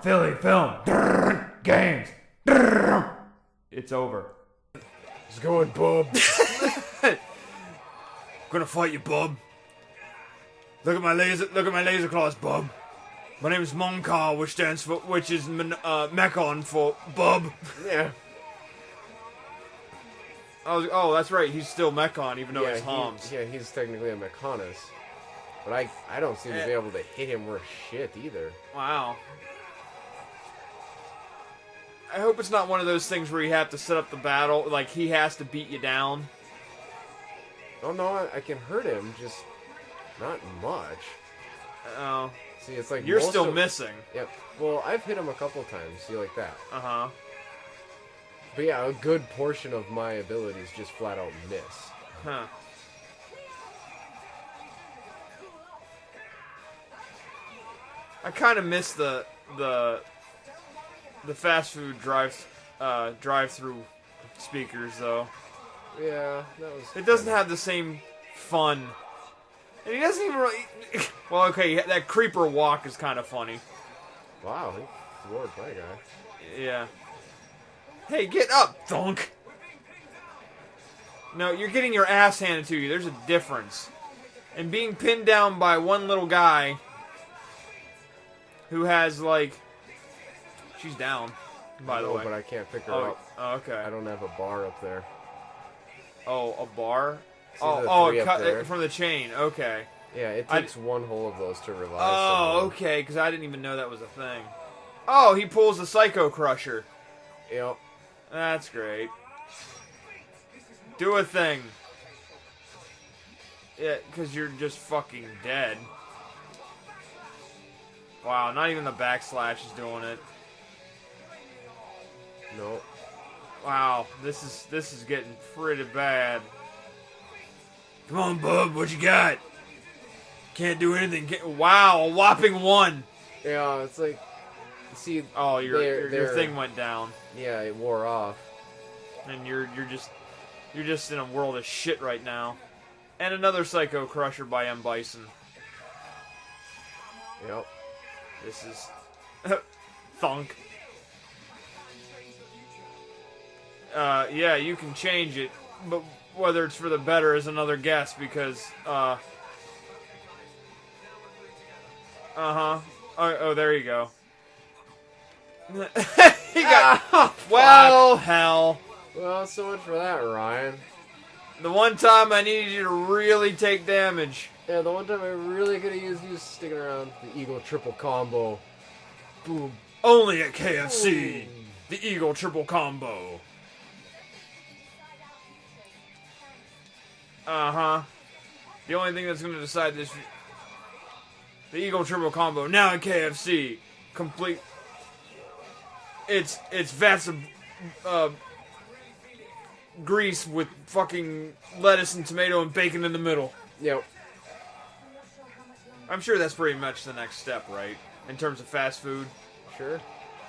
Philly film. Games. It's over. It's going, bub. Gonna fight you, bub. Look at my laser claws, bub. My name is Monkar, which is Mechon for bub. Yeah. Oh, that's right. He's still Mechon, even though he's Homs. He's technically a Mechonus. But I don't seem to be able to hit him worth shit either. Wow. I hope it's not one of those things where you have to set up the battle, like he has to beat you down. Oh no, I can hurt him, just not much. Oh. See, it's like you're still missing. Yep. Well, I've hit him a couple times. See, like that. Uh-huh. But yeah, a good portion of my abilities just flat out miss. Huh. I kind of miss the fast food drive-through speakers though. Yeah, that was. It doesn't have the same fun. And he doesn't even really. Well, okay, that creeper walk is kind of funny. Wow, he floored my guy. Yeah. Hey, get up, thunk! No, you're getting your ass handed to you. There's a difference. And being pinned down by one little guy who has, like... She's down, by the way. But I can't pick her up. Oh, okay. I don't have a bar up there. Oh, a bar? See it cut it from the chain. Okay. Yeah, it takes one whole of those to revive someone. Okay, because I didn't even know that was a thing. Oh, he pulls the Psycho Crusher. Yep. That's great. Do a thing. Yeah, because you're just fucking dead. Wow, not even the backslash is doing it. Nope. Wow, this is getting pretty bad. Come on, bub, what you got? Can't do anything. Wow, a whopping 1. Yeah, it's like, see. Oh, your thing went down. Yeah, it wore off. And you're just in a world of shit right now. And another Psycho Crusher by M. Bison. Yep. This is thunk. Yeah, you can change it, but whether it's for the better is another guess because Oh, there you go. He got well, hell. Well, so much for that, Ryan. The one time I needed you to really take damage. Yeah, the one time I really could have used you sticking around. The Eagle triple combo. Boom. Only at KFC. Boom. The Eagle triple combo. Uh-huh. The only thing that's going to decide this... The Eagle triple combo. Now at KFC. Complete... It's vats of... grease with fucking lettuce and tomato and bacon in the middle. Yep. I'm sure that's pretty much the next step, right? In terms of fast food. Sure.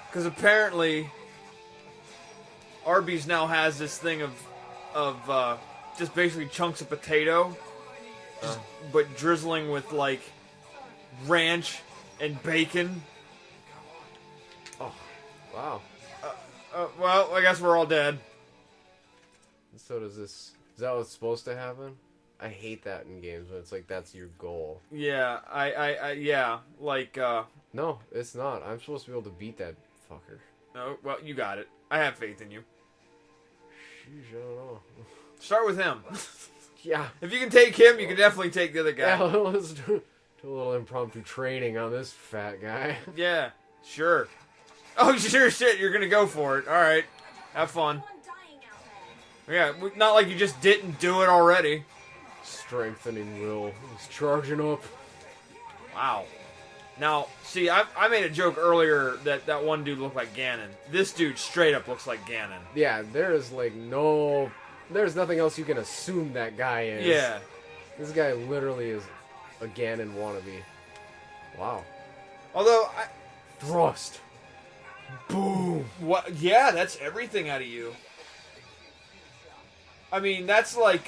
Because apparently, Arby's now has this thing of just basically chunks of potato, but drizzling with like ranch and bacon. Oh, wow. Well, I guess we're all dead. So does this... Is that what's supposed to happen? I hate that in games when it's like that's your goal. Yeah, yeah, like, No, it's not. I'm supposed to be able to beat that fucker. No, well, you got it. I have faith in you. Sheesh, I don't know. Start with him. Yeah. If you can take him, you can definitely take the other guy. Yeah, let's do a little impromptu training on this fat guy. Yeah, sure. Oh, sure shit, you're gonna go for it. Alright, have fun. Yeah, not like you just didn't do it already. Strengthening will. He's charging up. Wow. Now, see, I made a joke earlier that one dude looked like Ganon. This dude straight up looks like Ganon. Yeah, there's like no... There's nothing else you can assume that guy is. Yeah. This guy literally is a Ganon wannabe. Wow. Although, Thrust. Boom. What? Yeah, that's everything out of you. I mean, that's like,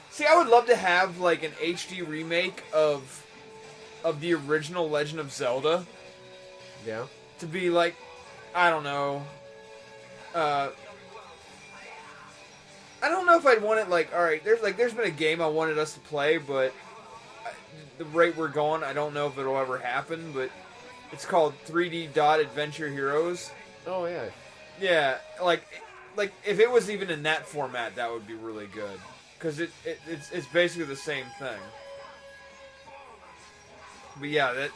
see, I would love to have, like, an HD remake of the original Legend of Zelda. Yeah. To be like, I don't know. I don't know if I'd want it like, all right, there's been a game I wanted us to play, but the rate we're going, I don't know if it'll ever happen, but it's called 3D Dot Adventure Heroes. Oh yeah. Yeah, like if it was even in that format, that would be really good, because it's basically the same thing. But yeah,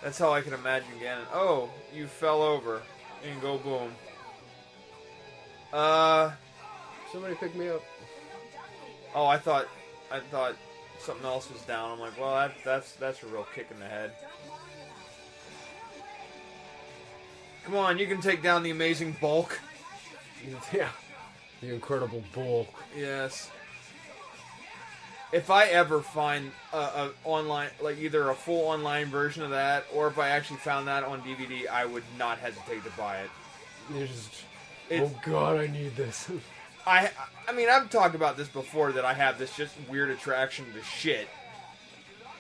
that's how I can imagine Ganon. Oh, you fell over and go boom. Somebody pick me up. Oh, I thought something else was down. I'm like, well, that's a real kick in the head. Come on, you can take down the amazing bulk. Yeah. The incredible bulk. Yes. If I ever find a online, like either a full online version of that, or if I actually found that on DVD, I would not hesitate to buy it. You're just, oh god, I need this. I mean, I've talked about this before, that I have this just weird attraction to shit.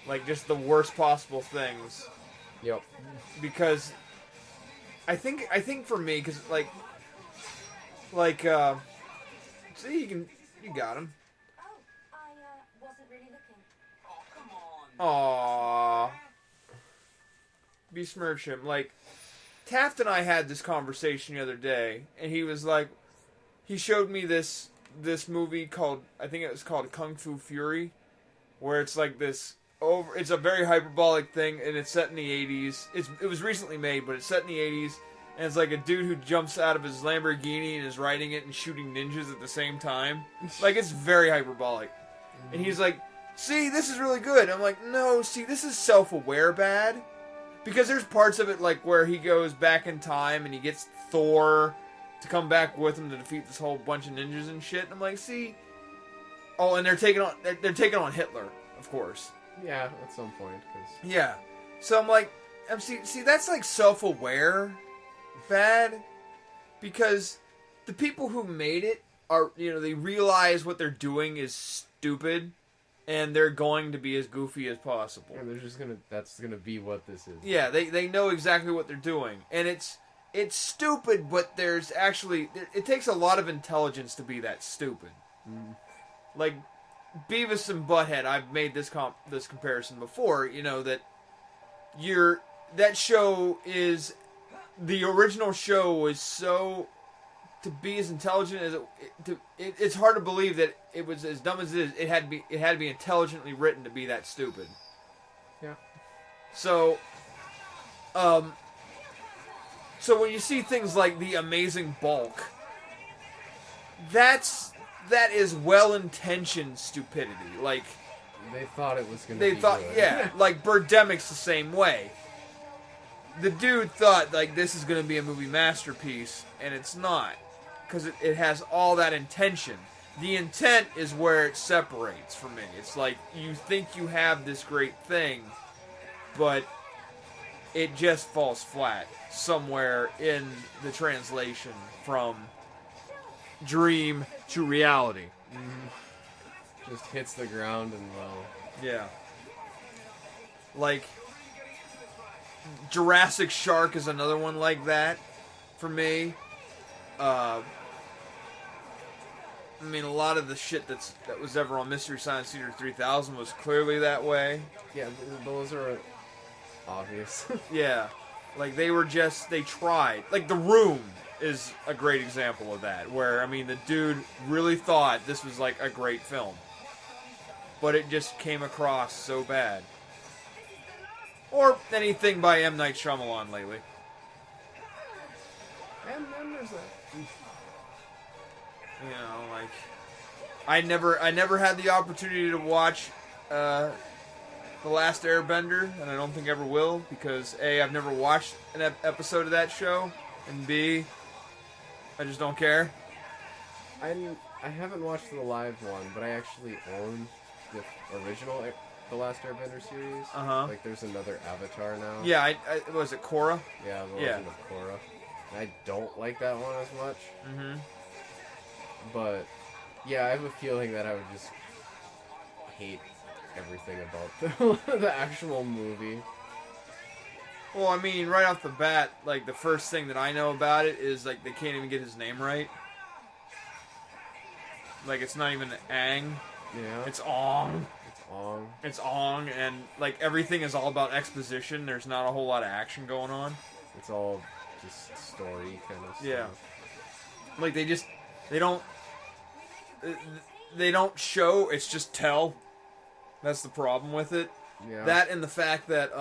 Like, just the worst possible things. Yep. Because I think for me, because see, you got him. Oh, I wasn't really looking. Oh, come on. Aww. Besmirch him. Like, Taft and I had this conversation the other day, and he was like, he showed me this movie called, I think it was called Kung Fu Fury, where it's like this it's a very hyperbolic thing, and it's set in the 80s. It was recently made, but it's set in the 80s, and it's like a dude who jumps out of his Lamborghini and is riding it and shooting ninjas at the same time. Like, it's very hyperbolic. And he's like, see, this is really good. I'm like, no, see, this is self-aware bad. Because there's parts of it, like, where he goes back in time and he gets Thor to come back with him to defeat this whole bunch of ninjas and shit. And I'm like, see... Oh, and they're taking on Hitler, of course. Yeah, at some point. Cause... Yeah. So I'm like, see, that's like self-aware bad. Because the people who made it are, they realize what they're doing is stupid. And they're going to be as goofy as possible. And they're just that's gonna be what this is. Yeah, they know exactly what they're doing. And it's stupid, but there's actually... It takes a lot of intelligence to be that stupid. Mm. Like, Beavis and Butthead, I've made this comparison before, that that show is... The original show was so... To be as intelligent as it's hard to believe that it was as dumb as it is. It had to be intelligently written to be that stupid. Yeah. So, so when you see things like the amazing bulk, that is well-intentioned stupidity. Like, they thought it was gonna. They be thought, good. yeah, like Birdemic's the same way. The dude thought like this is gonna be a movie masterpiece, and it's not. Because it has all that intention. The intent is where it separates for me. It's like, you think you have this great thing, but it just falls flat somewhere in the translation from dream to reality. Mm-hmm. Just hits the ground and well. Yeah. Like, Jurassic Shark is another one like that for me. I mean, a lot of the shit that was ever on Mystery Science Theater 3000 was clearly that way. Yeah, those are obvious. Yeah. Like, they tried. Like, The Room is a great example of that, where, I mean, the dude really thought this was, like, a great film. But it just came across so bad. Or anything by M. Night Shyamalan lately. And then there's that. Like, I never had the opportunity to watch The Last Airbender, and I don't think ever will, because A, I've never watched an episode of that show, and B, I just don't care. I haven't watched the live one, but I actually own the original The Last Airbender series. Uh-huh. Like, there's another Avatar now. Yeah, was it Korra? Yeah, the Legend of Korra. And I don't like that one as much. Mm-hmm. But, yeah, I have a feeling that I would just hate everything about the actual movie. Well, I mean, right off the bat, like, the first thing that I know about it is, like, they can't even get his name right. Like, it's not even Aang. Yeah. It's Ong. It's Ong. It's Ong, and, like, everything is all about exposition. There's not a whole lot of action going on. It's all just story kind of stuff. Yeah. Like, they don't show, it's just tell. That's the problem with it. Yeah. That and the fact that,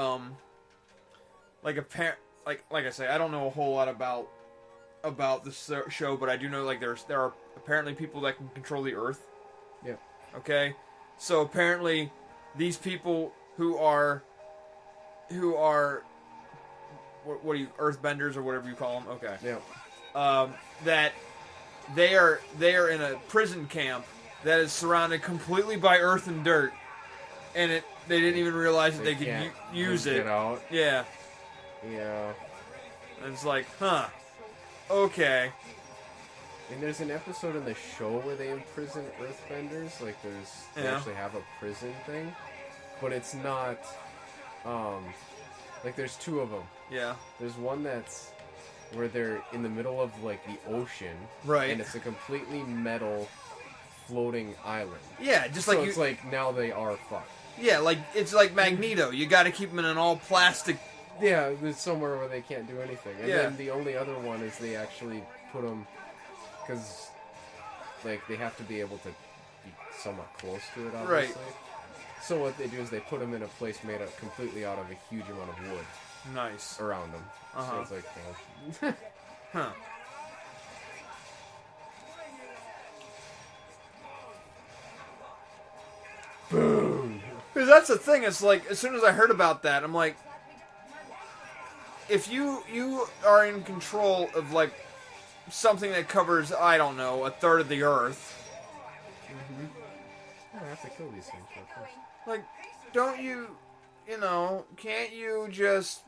like I say, I don't know a whole lot about this show, but I do know, like, there are apparently people that can control the Earth. Yeah. Okay? So apparently these people who are what are you, earthbenders or whatever you call them? Okay. Yeah. That they are in a prison camp that is surrounded completely by earth and dirt, and they didn't even realize that they could use it. Get out. Yeah. Yeah. And it's like, huh. Okay. And there's an episode in the show where they imprison earthbenders. Like, they actually have a prison thing. But it's not, like, there's two of them. Yeah. There's one that's where they're in the middle of, like, the ocean. Right. And it's a completely metal floating island. Yeah, just So like it's like, now they are fucked. Yeah, like, it's like Magneto. You gotta keep him in an all plastic. Yeah, there's somewhere where they can't do anything. And Yeah. then the only other one is they actually put them, because, like, they have to be able to be somewhat close to it, obviously. Right. So what they do is they put them in a place made up completely out of a huge amount of wood Nice. around them. Uh-huh. So it's like, well, Huh. boom. Because that's the thing, it's like, as soon as I heard about that, I'm like, if you are in control of, like, something that covers, I don't know, a third of the Earth, I have to kill these things, of course. like, don't you, can't you just...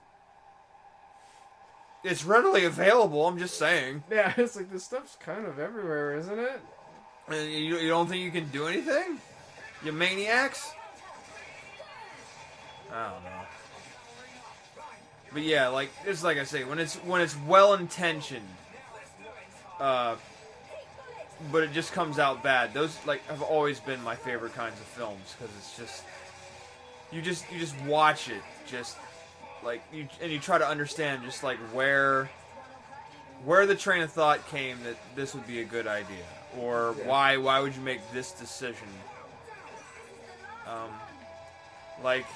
It's readily available, I'm just saying. Yeah, it's like, this stuff's kind of everywhere, isn't it? And you don't think you can do anything? You maniacs? I don't know. But yeah, like, it's like I say, when it's well intentioned, but it just comes out bad. Those, like, have always been my favorite kinds of films, because it's just you just watch it, just like you try to understand just like where the train of thought came that this would be a good idea, or why would you make this decision? Like,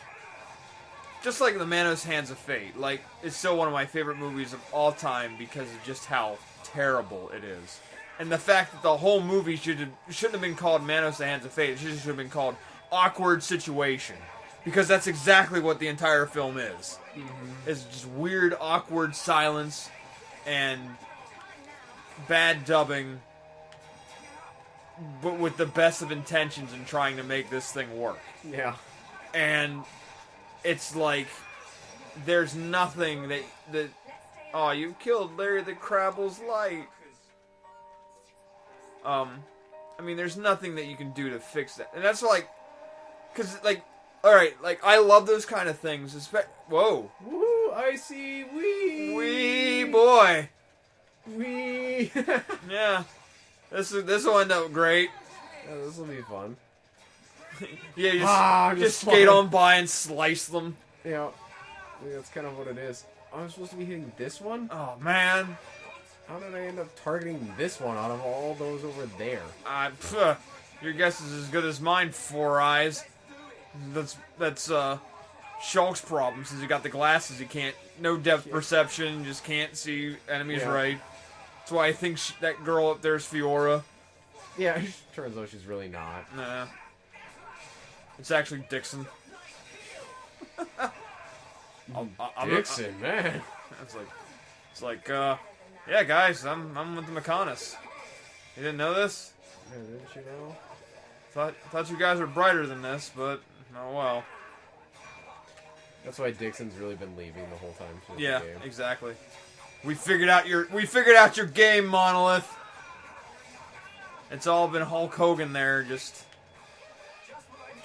just like The Manos Hands of Fate, like, it's still one of my favorite movies of all time because of just how terrible it is. And the fact that the whole movie shouldn't have been called Manos Hands of Fate, it should have been called Awkward Situation. Because that's exactly what the entire film is. Mm-hmm. It's just weird, awkward silence and bad dubbing, but with the best of intentions in trying to make this thing work. Yeah. And it's like, there's nothing that oh, you killed Larry the Crabble's light. I mean, there's nothing that you can do to fix that. And that's like, because, like, alright, like, I love those kind of things. Whoa. Woo, I see wee. Wee, boy. Wee. Yeah. This will end up great. Yeah, this will be fun. Yeah, just skate on by and slice them. Yeah, I think that's kind of what it is. I'm supposed to be hitting this one? Oh, man. How did I end up targeting this one out of all those over there? Your guess is as good as mine, Four Eyes. That's Shulk's problem, since he got the glasses. He can't, no depth perception, just can't see enemies right. That's why I think that girl up there is Fiora. Yeah, turns out she's really not. Nah. It's actually Dixon. Dixon, man. It's like, yeah, guys, I'm with the Mechonis. You didn't know this? Yeah, didn't you know? Thought you guys were brighter than this, but oh well. That's why Dixon's really been leaving the whole time. Yeah, the game. Exactly. We figured out your game, Monolith. It's all been Hulk Hogan there, just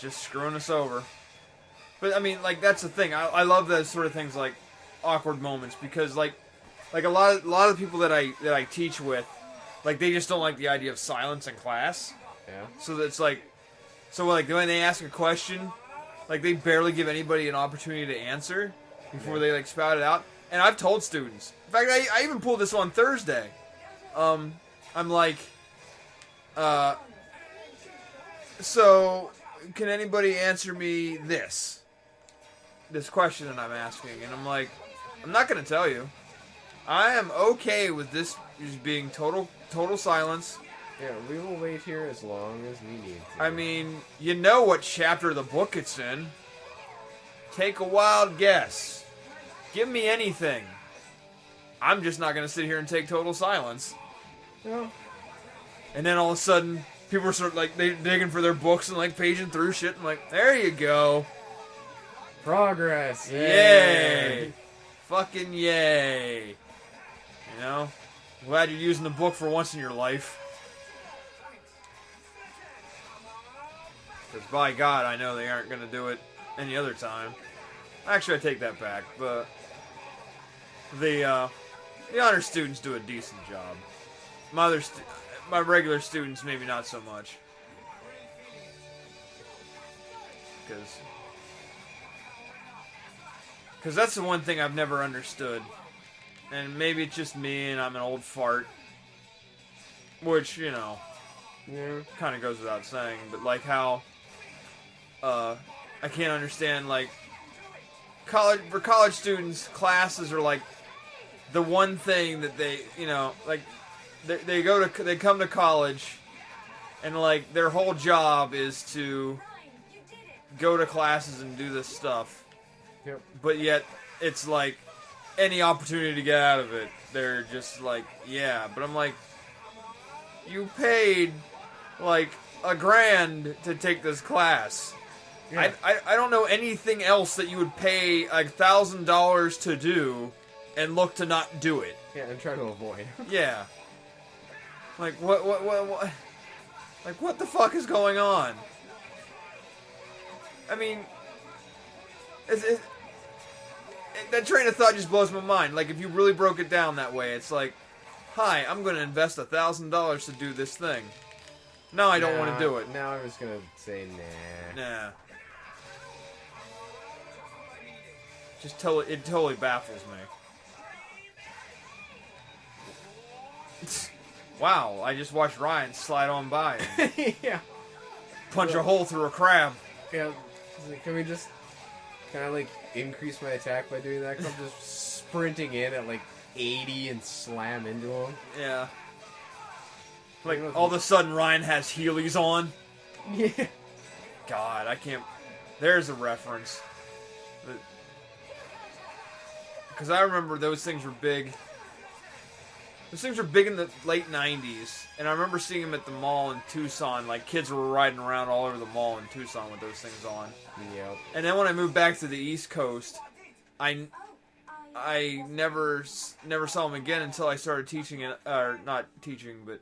screwing us over. But I mean, like, that's the thing. I love those sort of things. Like, awkward moments because like a lot of the people that I teach with, like they just don't like the idea of silence in class. Yeah. So that's like when they ask a question, like they barely give anybody an opportunity to answer before they like spout it out. And I've told students. In fact, I even pulled this on Thursday. I'm like, so can anybody answer me this question that I'm asking? And I'm like, I'm not going to tell you. I am okay with this just being total silence. Yeah, we will wait here as long as we need to. I mean, you know what chapter of the book it's in. Take a wild guess. Give me anything. I'm just not going to sit here and take total silence. Yeah. And then all of a sudden, people are sort of like they digging for their books and like paging through shit. And like, there you go. Progress. Yay. Fucking yay. You know? Glad you're using the book for once in your life. Because by God, I know they aren't going to do it any other time. Actually, I take that back. The honor students do a decent job. My regular students, maybe not so much. Because that's the one thing I've never understood. And maybe it's just me and I'm an old fart. Which, you know, kind of goes without saying. But like how I can't understand, like, for college students, classes are like the one thing that they, you know, like they come to college and like their whole job is to go to classes and do this stuff. Yep. But yet it's like any opportunity to get out of it, they're just like, yeah. But I'm like, you paid like $1,000 to take this class. Yeah. I don't know anything else that you would pay $1,000 to do and look to not do it. Yeah, and try to avoid. Yeah. Like, what? Like, what the fuck is going on? I mean, that train of thought just blows my mind. Like, if you really broke it down that way, it's like, hi, I'm going to invest $1,000 to do this thing. No, I don't want to do it. Now I was going to say nah. Nah. It totally baffles me. Wow, I just watched Ryan slide on by and yeah. punch a hole through a crab. Yeah, can we just kind of like increase my attack by doing that? 'Cause I'm just sprinting in at like 80 and slam into him. Yeah. Like, all of a sudden Ryan has Heelys on. Yeah. God, I can't... There's a reference. Because I remember those things were big. Those things were big in the late 90s. And I remember seeing them at the mall in Tucson. Like, kids were riding around all over the mall in Tucson with those things on. Yep. And then when I moved back to the East Coast, I never saw them again until I started teaching, or not teaching, but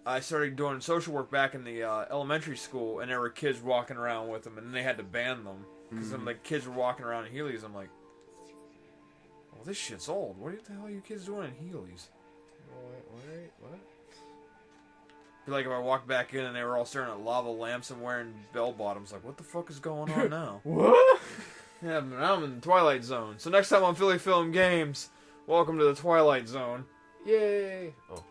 I started doing social work back in the elementary school, and there were kids walking around with them, and they had to ban them because the kids were walking around in Heelys. I'm like, well, this shit's old. What the hell are you kids doing in Heelys? What? Like if I walked back in and they were all staring at lava lamps and wearing bell bottoms, like, what the fuck is going on now? What? Yeah, I'm in the Twilight Zone. So next time on Philly Film Games, welcome to the Twilight Zone. Yay! Oh.